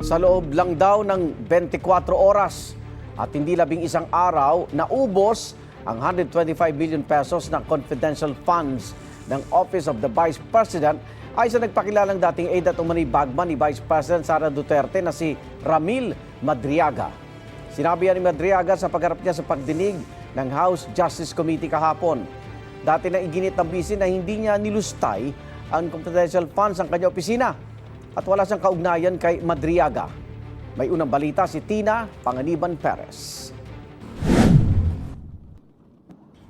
Sa loob lang daw ng 24 oras at hindi labing isang araw, naubos ang 125 billion pesos ng confidential funds ng Office of the Vice President ay sa nagpakilalang dating aide at umano'y bagman ni Vice President Sara Duterte na si Ramil Madriaga. Sinabi yan ni Madriaga sa pagharap niya sa pagdinig ng House Justice Committee kahapon. Dati na iginit ng busy na hindi niya nilustay ang confidential funds ng kanyang opisina at wala siyang kaugnayan kay Madriaga. May unang balita si Tina Panganiban Perez.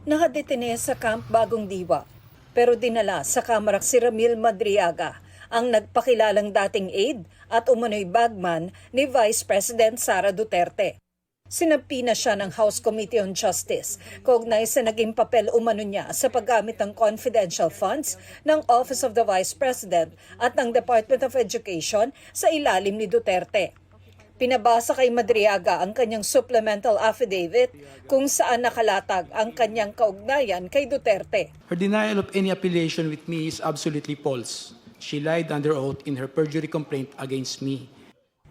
Nakadetine sa Camp Bagong Diwa, pero dinala sa Kamarak si Ramil Madriaga, ang nagpakilalang dating aide at umano'y bagman ni Vice President Sara Duterte. Sinampi na siya ng House Committee on Justice, kaugnay sa naging papel umano niya sa paggamit ng confidential funds ng Office of the Vice President at ng Department of Education sa ilalim ni Duterte. Pinabasa kay Madriaga ang kanyang supplemental affidavit kung saan nakalatag ang kanyang kaugnayan kay Duterte. Her denial of any affiliation with me is absolutely false. She lied under oath in her perjury complaint against me.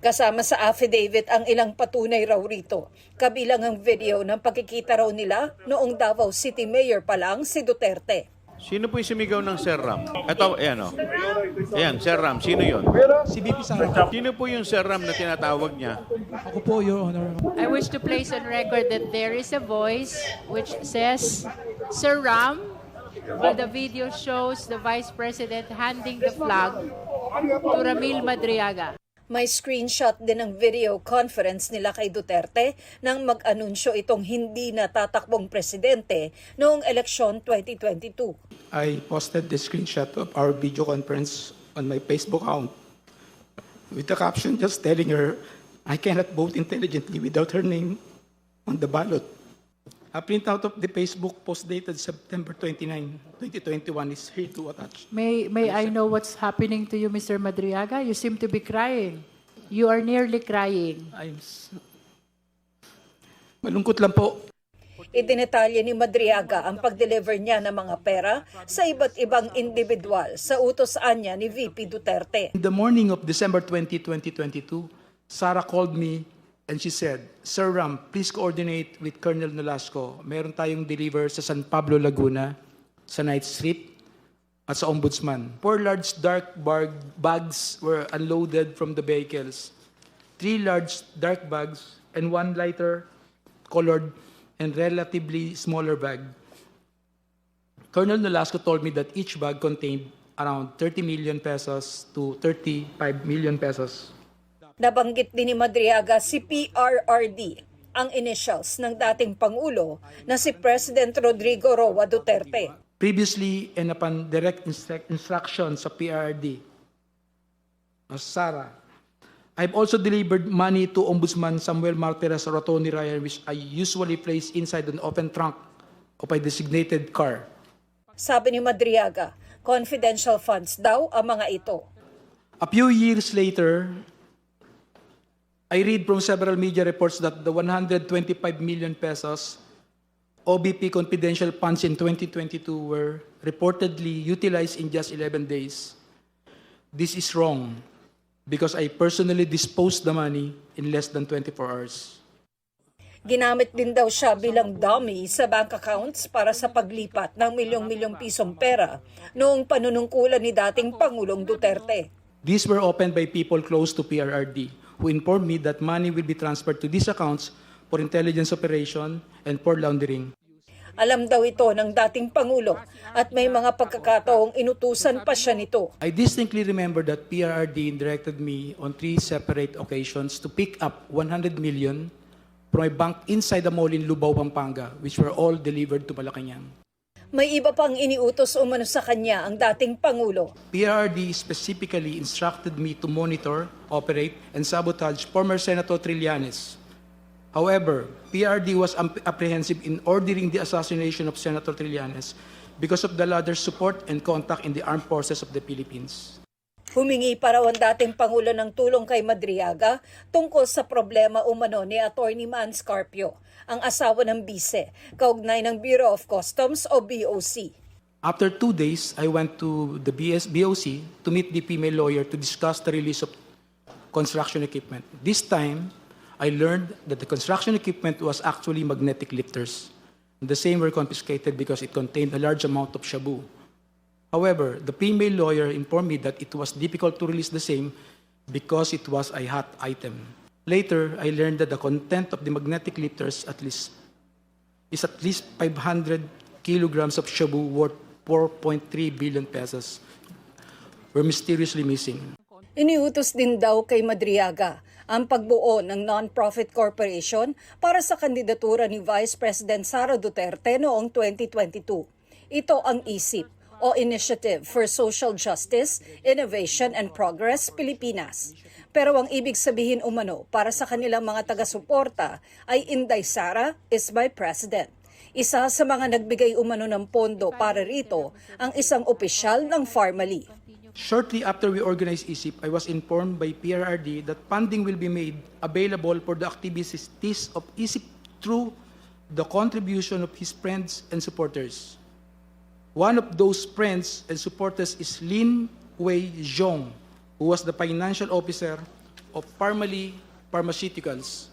Kasama sa affidavit ang ilang patunay raw rito, kabilang ang video ng pagkikita raw nila noong Davao City Mayor pa lang si Duterte. Sino po yung sumigaw ng Sir Ram? Ito, ayan o. Ayan, Sir Ram. Sino yun? Si BP Sara. Sino po yung Sir Ram na tinatawag niya? Ako po, Your Honor. I wish to place on record that there is a voice which says, Sir Ram, while the video shows the Vice President handing the flag to Ramil Madriaga. May screenshot din ng video conference nila kay Duterte nang mag-anunsyo itong hindi natatakbong presidente noong eleksyon 2022. I posted the screenshot of our video conference on my Facebook account with the caption just telling her I cannot vote intelligently without her name on the ballot. A printout of the Facebook post dated September 29, 2021 is here to attach. May I know what's happening to you, Mr. Madriaga? You seem to be crying. You are nearly crying. Malungkot lang po. Idinetalye ni Madriaga ang pag-deliver niya ng mga pera sa iba't ibang individual sa utos-an niya ni VP Duterte. In the morning of December 20, 2022, Sarah called me and she said, Sir Ram, please coordinate with Colonel Nolasco. Meron tayong deliver sa San Pablo, Laguna, sa Night Street, at sa Ombudsman. 4 large dark bags were unloaded from the vehicles. 3 large dark bags and 1 lighter colored and relatively smaller bag. Colonel Nolasco told me that each bag contained around 30 million pesos to 35 million pesos. Nabanggit din ni Madriaga si PRRD, ang initials ng dating Pangulo na si President Rodrigo Roa Duterte. Previously and upon direct instruction sa PRRD, Sara, I've also delivered money to Ombudsman Samuel Martires Rotoni Ryan, which I usually place inside an open trunk of a designated car. Sabi ni Madriaga, confidential funds daw ang mga ito. A few years later, I read from several media reports that the 125 million pesos OBP confidential funds in 2022 were reportedly utilized in just 11 days. This is wrong because I personally disposed the money in less than 24 hours. Ginamit din daw siya bilang dummy sa bank accounts para sa paglipat ng milyong-milyong pisong pera noong panunungkulan ni dating Pangulong Duterte. These were opened by people close to PRRD who informed me that money will be transferred to these accounts for intelligence operation and for laundering. Alam daw ito ng dating Pangulo at may mga pagkakataong inutusan pa siya nito. I distinctly remember that PRRD directed me on 3 separate occasions to pick up 100 million from a bank inside the mall in Lubao, Pampanga, which were all delivered to Malacanang. May iba pang iniutos umano sa kanya ang dating Pangulo. PRRD specifically instructed me to monitor, operate, and sabotage former Senator Trillanes. However, PRRD was apprehensive in ordering the assassination of Senator Trillanes because of the latter's support and contact in the armed forces of the Philippines. Humingi pa raw ang dating Pangulo ng tulong kay Madriaga tungkol sa problema umano ni Atty. Man Scarpio, ang asawa ng bise, kaugnay ng Bureau of Customs o BOC. After 2 days, I went to the BOC to meet the female lawyer to discuss the release of construction equipment. This time, I learned that the construction equipment was actually magnetic lifters. The same were confiscated because it contained a large amount of shabu. However, the female lawyer informed me that it was difficult to release the same because it was a hot item. Later, I learned that the content of the magnetic lifters is at least 500 kilograms of shabu worth 4.3 billion pesos were mysteriously missing. Iniutos din daw kay Madriaga ang pagbuo ng non-profit corporation para sa kandidatura ni Vice President Sara Duterte noong 2022. Ito ang ISIP o Initiative for Social Justice, Innovation and Progress Pilipinas. Pero ang ibig sabihin umano para sa kanilang mga taga-suporta ay Inday Sara is my president. Isa sa mga nagbigay umano ng pondo para rito ang isang opisyal ng Pharmally. Shortly after we organized ISIP, I was informed by PRRD that funding will be made available for the activities of ISIP through the contribution of his friends and supporters. One of those friends and supporters is Lin Wei Zhong, who was the financial officer of Pharmally Pharmaceuticals.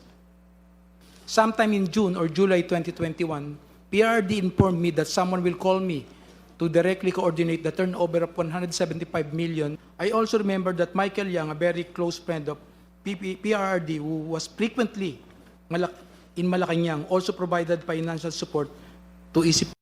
Sometime in June or July 2021, PRRD informed me that someone will call me to directly coordinate the turnover of 175 million. I also remember that Michael Yang, a very close friend of PRRD who was frequently in Malacanang, also provided financial support to ISIP.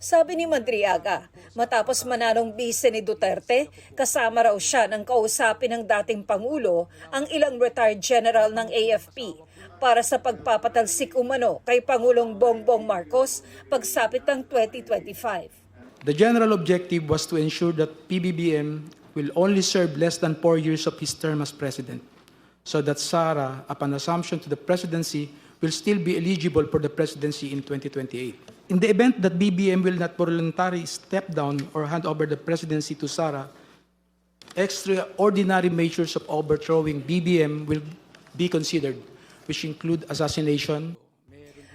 Sabi ni Madriaga, matapos manalong bise ni Duterte, kasama raw siya ng kausapin ng dating Pangulo ang ilang retired general ng AFP para sa pagpapatalsik umano kay Pangulong Bongbong Marcos pagsapit ng 2025. The general objective was to ensure that PBBM will only serve less than 4 years of his term as president, so that Sara, upon assumption to the presidency, will still be eligible for the presidency in 2028. In the event that BBM will not voluntarily step down or hand over the presidency to Sara, extraordinary measures of overthrowing BBM will be considered, which include assassination.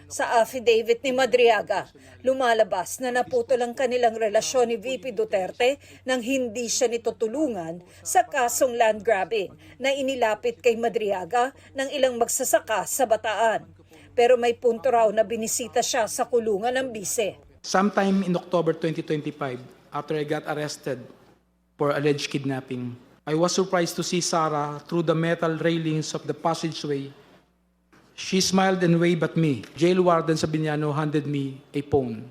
Sa affidavit ni Madriaga, lumalabas na naputol ang kanilang relasyon ni VP Duterte nang hindi siya nito tulungan sa kasong land grabbing na inilapit kay Madriaga ng ilang magsasaka sa Bataan. Pero may punto raw na binisita siya sa kulungan ng bise. Sometime in October 2025, after I got arrested for alleged kidnapping, I was surprised to see Sara through the metal railings of the passageway. She smiled and waved at me. Jail warden Sabiniano handed me a phone.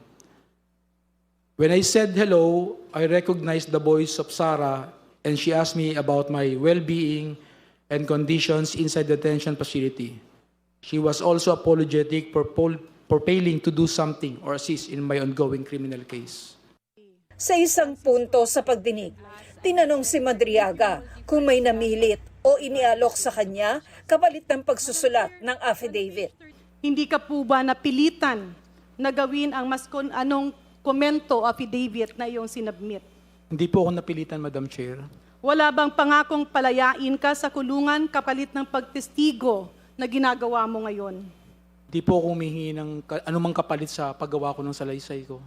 When I said hello, I recognized the voice of Sara and she asked me about my well-being and conditions inside the detention facility. She was also apologetic for failing to do something or assist in my ongoing criminal case. Sa isang punto sa pagdinig, tinanong si Madriaga kung may namilit o inialok sa kanya kapalit ng pagsusulat ng affidavit. Hindi ka po ba napilitan na gawin ang anong komento affidavit na iyong sinabmit? Hindi po ako napilitan, Madam Chair. Wala bang pangakong palayain ka sa kulungan kapalit ng pagtestigo na ginagawa mo ngayon? Hindi po ako humihingi ng anumang kapalit sa paggawa ko ng salaysay ko.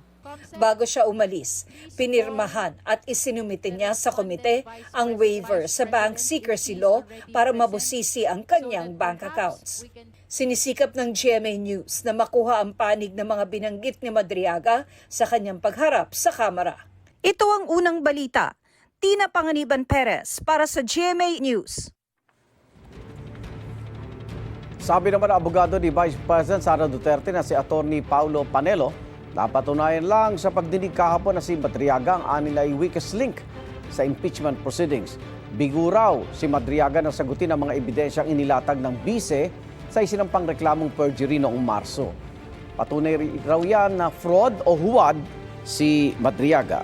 Bago siya umalis, pinirmahan at isinumitin niya sa komite ang waiver sa bank secrecy law para mabusisi ang kanyang bank accounts. Sinisikap ng GMA News na makuha ang panig ng mga binanggit ni Madriaga sa kanyang pagharap sa kamera. Ito ang unang balita. Tina Panganiban Perez para sa GMA News. Sabi naman ng abogado ni Vice President Sara Duterte na si Attorney Paulo Panelo, napatunayan lang sa pagdinig kahapon na si Madriaga ang anilay weakest link sa impeachment proceedings. Bigo raw si Madriaga na sagutin ang mga ebidensyang inilatag ng bise sa isinampang reklamong perjury noong Marso. Patunay raw yan na fraud o huwad si Madriaga.